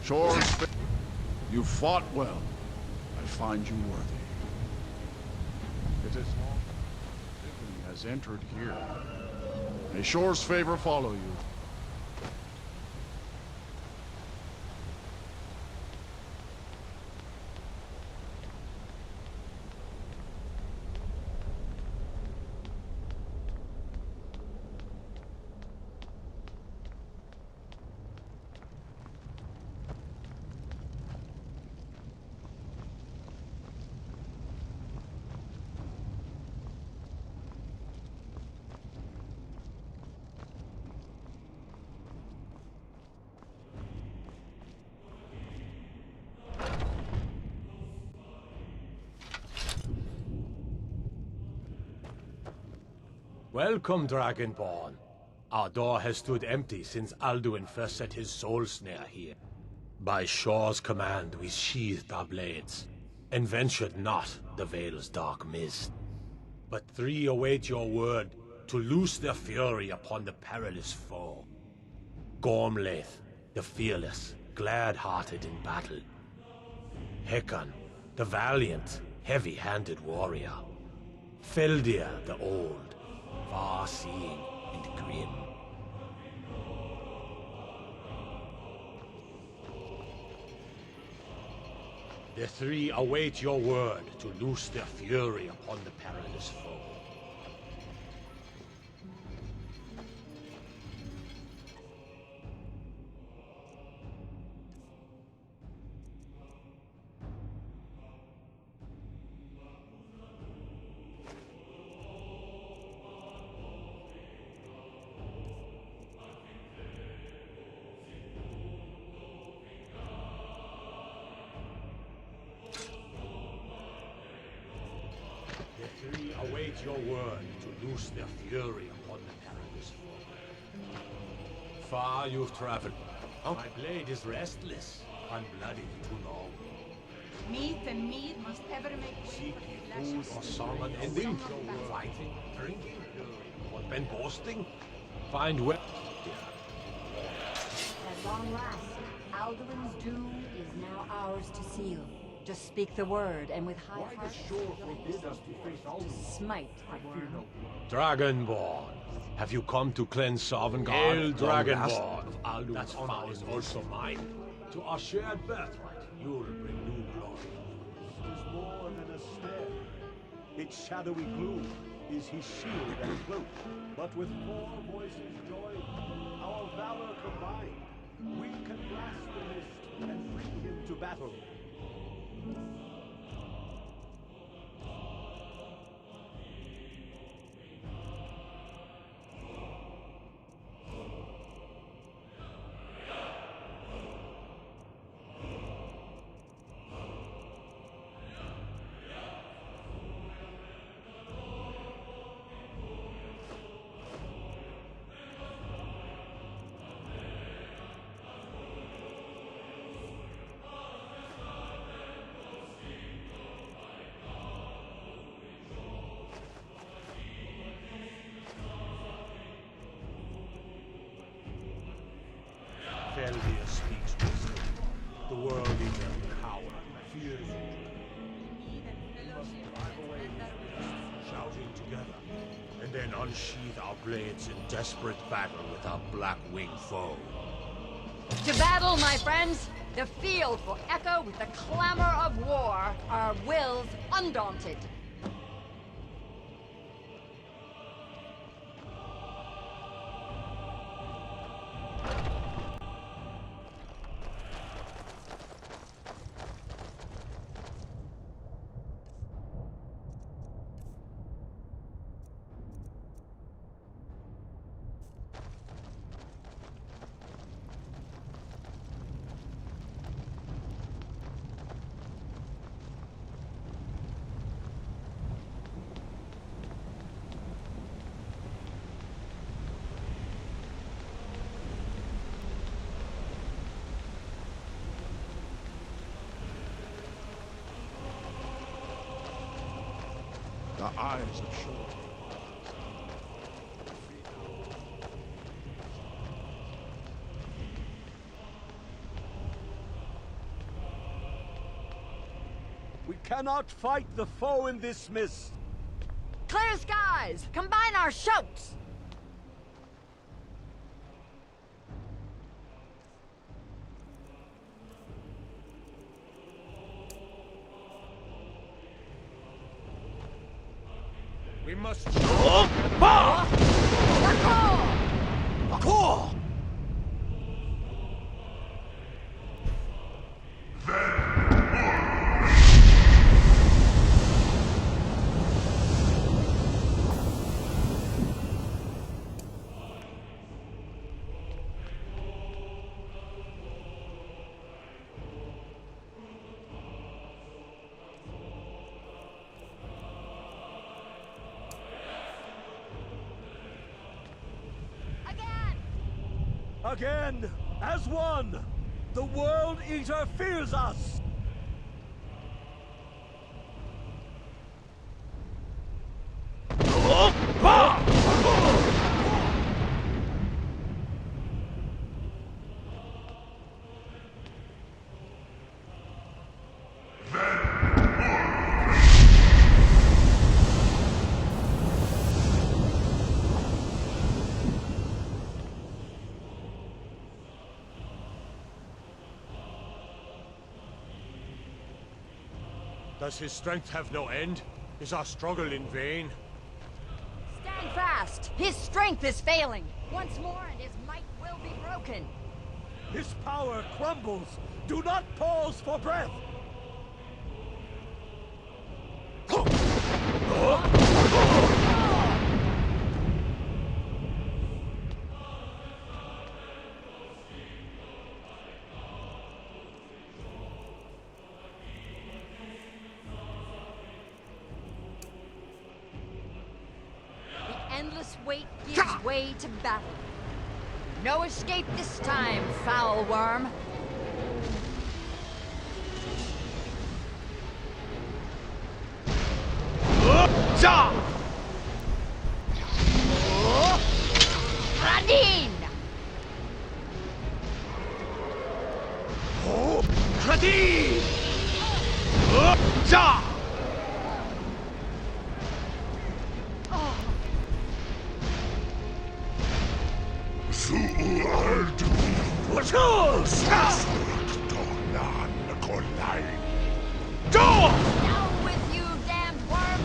Shore's you fought well. I find you worthy. It is long living has entered here. May Shore's favor follow you. Welcome, Dragonborn. Our door has stood empty since Alduin first set his soul snare here. By Shore's command, we sheathed our blades, and ventured not the Vale's dark mist. But three await your word to loose their fury upon the perilous foe. Gormlaith, the fearless, glad-hearted in battle. Hekon, the valiant, heavy-handed warrior. Feldir, the old, far-seeing and grim. The three await your word to loose their fury upon the perilous foe. Await your word to loose their fury upon the perilous foe. Far you've traveled. My blade is restless, unbloodied too long. Meat and mead must ever make Seek ye food or song unending? Fighting, drinking, or been boasting? Find where... At long last, Alduin's doom is now ours to seal. Just speak the word, and with high heart, to smite the worm. Dragonborn, have you come to cleanse Sovngarde? Hail, Dragonborn of Alduin's That's honor is also mine. To our shared birthright, you'll bring new glory. It is more than a snare. Its shadowy gloom is his shield and cloak. But with 4 voices joined, our valor combined, we can blast the mist and bring him to battle. Feldir speaks wisdom. The world eater coward fears you. Shouting together, and then unsheath our blades in desperate battle with our black-winged foe. To battle, my friends! The field will echo with the clamor of war, our wills undaunted. The eyes of surety. We cannot fight the foe in this mist. Clear skies! Combine our shouts! We must. Again, as one, the World Eater fears us! Does his strength have no end? Is our struggle in vain? Stand fast! His strength is failing! Once more and his might will be broken! His power crumbles! Do not pause for breath! Endless wait gives way to battle. No escape this time, foul worm. Radin! Radin! Down with you, damned worm!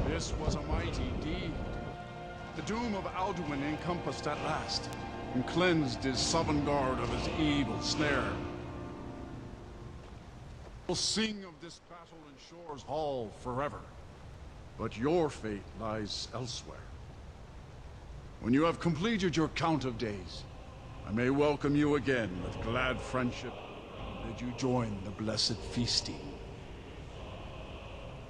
This was a mighty deed. The doom of Alduin encompassed at last, and cleansed his Sovngarde of his evil snare. We'll sing of this battle in Shore's Hall forever, but your fate lies elsewhere. When you have completed your count of days, I may welcome you again with glad friendship and bid you join the blessed feasting.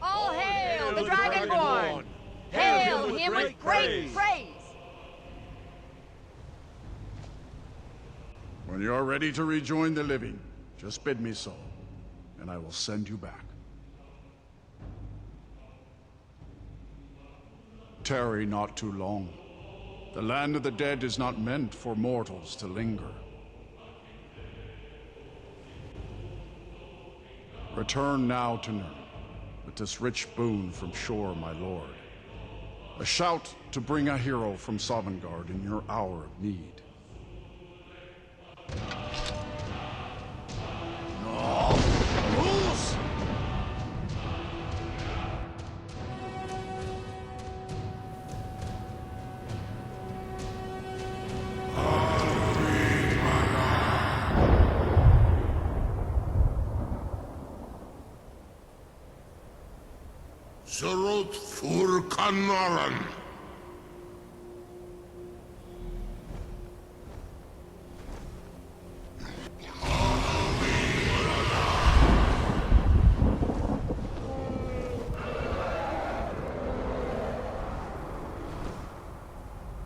All hail the Dragonborn! Hail him with great praise! When you are ready to rejoin the living, just bid me so, and I will send you back. Tarry not too long. The land of the dead is not meant for mortals to linger. Return now to Nirn, with this rich boon from shore, my lord. A shout to bring a hero from Sovngarde in your hour of need. Moose! Surut fur Kanaran.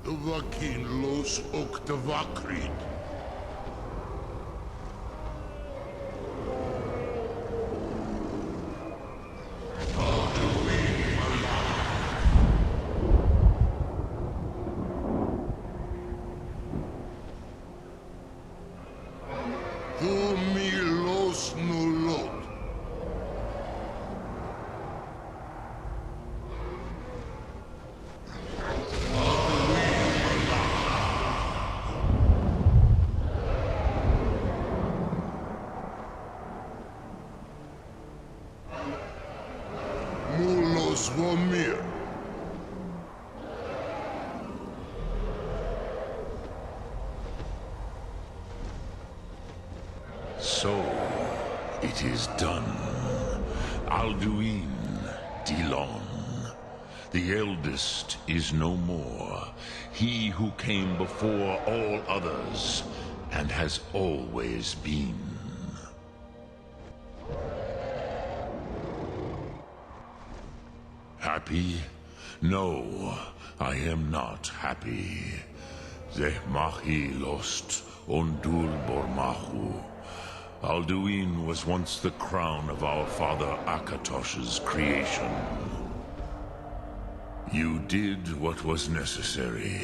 Vakin los Oktavakrid. Los nulot. Mulos Vomir. So, it is done. Alduin, Dilon. The eldest is no more. He who came before all others, and has always been. Happy? No, I am not happy. Zehmahi lost Ondul Bormahu. Alduin was once the crown of our father Akatosh's creation. You did what was necessary.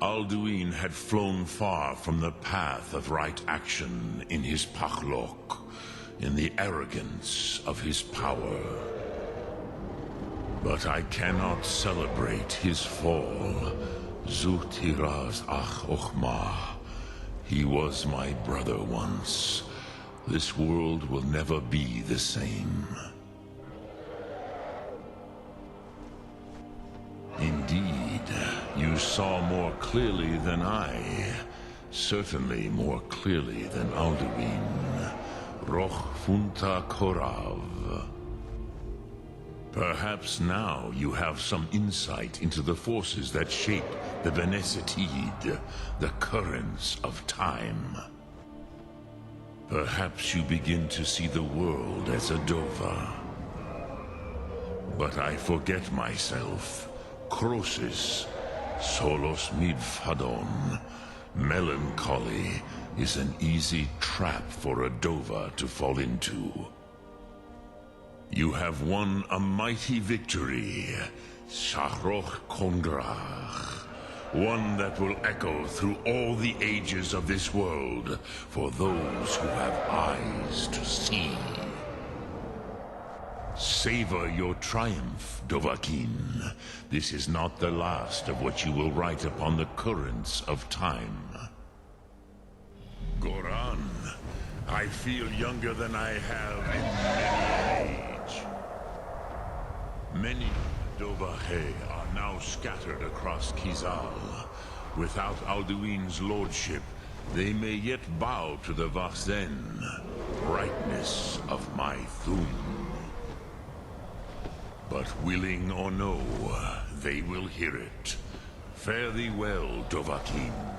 Alduin had flown far from the path of right action in his Pachlok, in the arrogance of his power. But I cannot celebrate his fall. Zutiraz Ach Ochma. He was my brother once. This world will never be the same. Indeed, you saw more clearly than I. Certainly more clearly than Alduin. Roch Funta Korav. Perhaps now you have some insight into the forces that shape the Benesetid, the currents of time. Perhaps you begin to see the world as a Dova. But I forget myself. Crosis, solos midfadon. Melancholy is an easy trap for a Dova to fall into. You have won a mighty victory, Shahroch Kongrach. One that will echo through all the ages of this world for those who have eyes to see. Savor your triumph, Dovahkiin. This is not the last of what you will write upon the currents of time. Goran, I feel younger than I have in many an age. Many Dovahe are now scattered across Kizal. Without Alduin's lordship, they may yet bow to the Vasen, brightness of my Thum. But willing or no, they will hear it. Fare thee well, Dovahkiin.